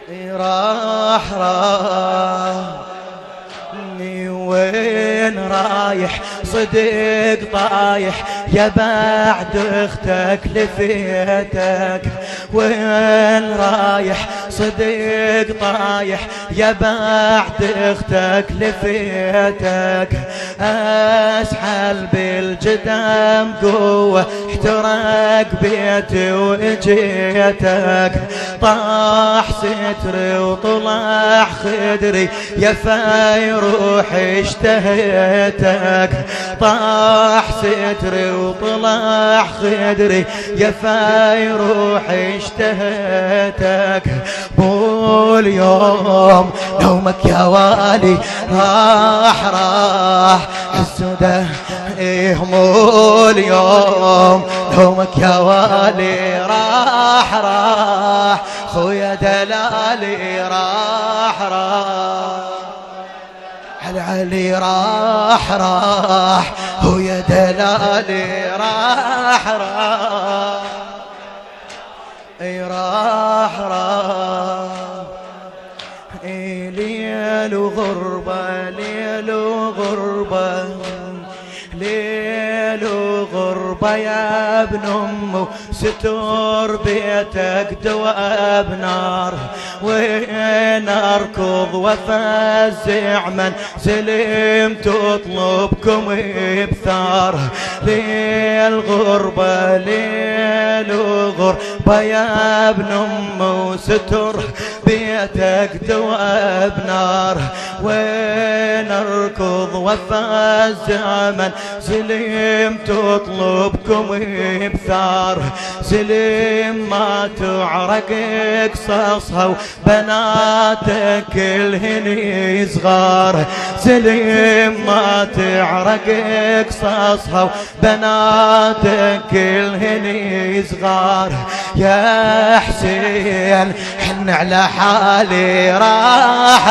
راح وين رايح صدق طايح يا بعد اختك لفيتك. وين رايح صدق طايح يا بعد اختك لفيتك. اسحل بالجدام قوة احترق بيتي واجيتك. طاح ستري وطلع خدري يا فايروح اشتهيتك. طاح ستري وطلع خدري يا فايروح اشتهيتك. مو اليوم نومك يا والي راح السودة. مو اليوم نومك يا والي راح خويا دلالي راح علي راح هو يا دلالي راح ليل وغربة ليل وغربة ليل وغربة يا ابن أمه. ستور بيتك دواب نار وين أركض وفزع من سلم تطلبكم بثار. ليل غربة ليل وغربة يا ابن أمه. ستور بيتك دواب نار وين أركض وفزع من سلم تطلبكم بثار. سلم ما تعرق قصصها وبناتك الهني صغار. سلم ما تعرق قصصها وبناتك الهني صغار. يا حسين حن على حالي راح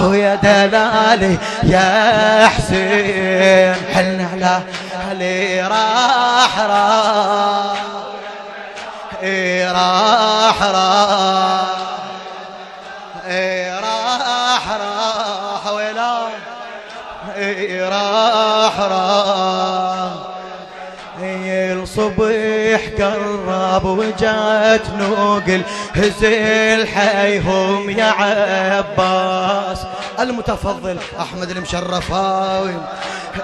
ويا دلالي يا حسين حن على حالي راح ويلا الصبح قرب وجات نوقل هزل حيهم يا عباس المتفضل أحمد المشرفاوي.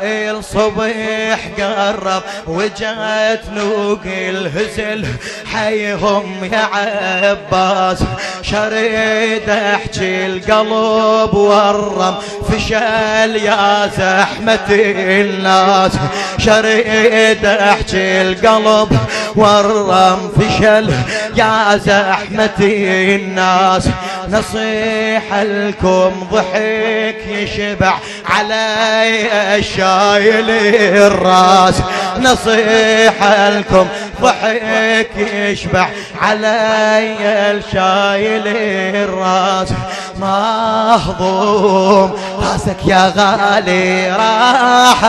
الصبح قرب وجات نوقل هزل حيهم يا عباس. شريد احكي القلب والرم فشل يا زحمة الناس. شريد احكي القلب والرم فشل يا زحمة الناس. نصيحة لكم ضحك يشبع علي الشايل الراس. نصيحة لكم ضحك يشبع علي الشايل الراس. مهضوم راسك يا غالي راح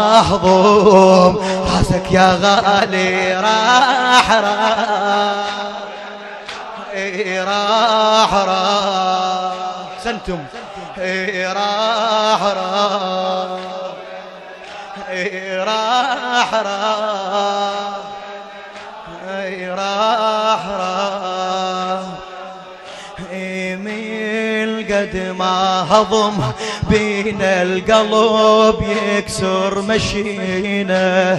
مهضوم راسك يا غالي راح سنتم راح قد ما هضم بينا القلب يكسر مشينا.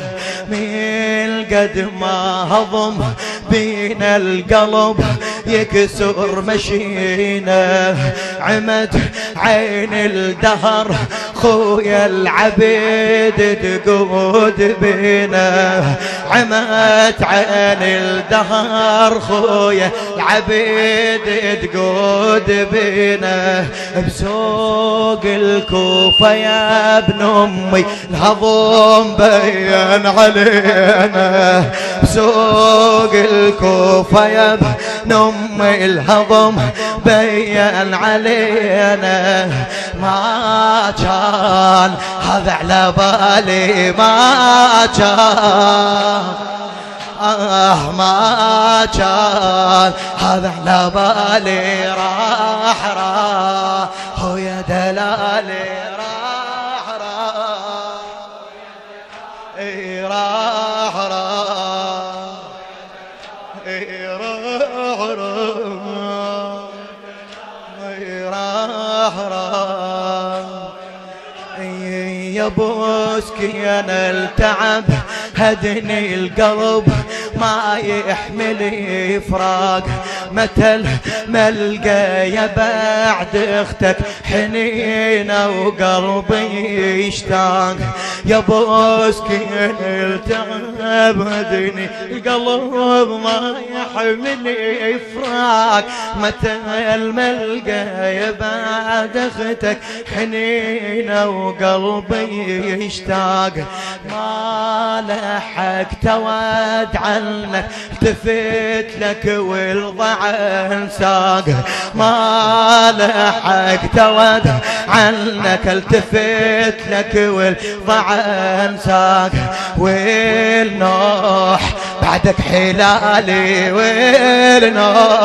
من قد ما هضم بينا القلب يكسر مشينا. عمد عين الدهر خويا العبيد تقود بينا. عمد عين الدهر خويا العبيد تقود بينا. بسوق الكوفة يا ابن أمي الهضم بين علينا. بسوق الكوفة يا ابن أمي الهضم بين علينا. ما كان هذا على بالي ما كان ما كان هذا على بالي راح هو يا دلالي راح يا بوسكي انا التعب هدني القلب ما يحمل فراق متى ملقى يا بعد اختك حنينه وقلبي يشتاق يا بوسكي التعب هدني القلب ما يحمل فراق متى ملقى يا بعد اختك حنينه وقلبي يشتاق ما لحقت واد عنك التفت لك والضعن ساق ما لحقت واد عنك التفت لك والضعن ساق والنوح بعدك حلالي والنوح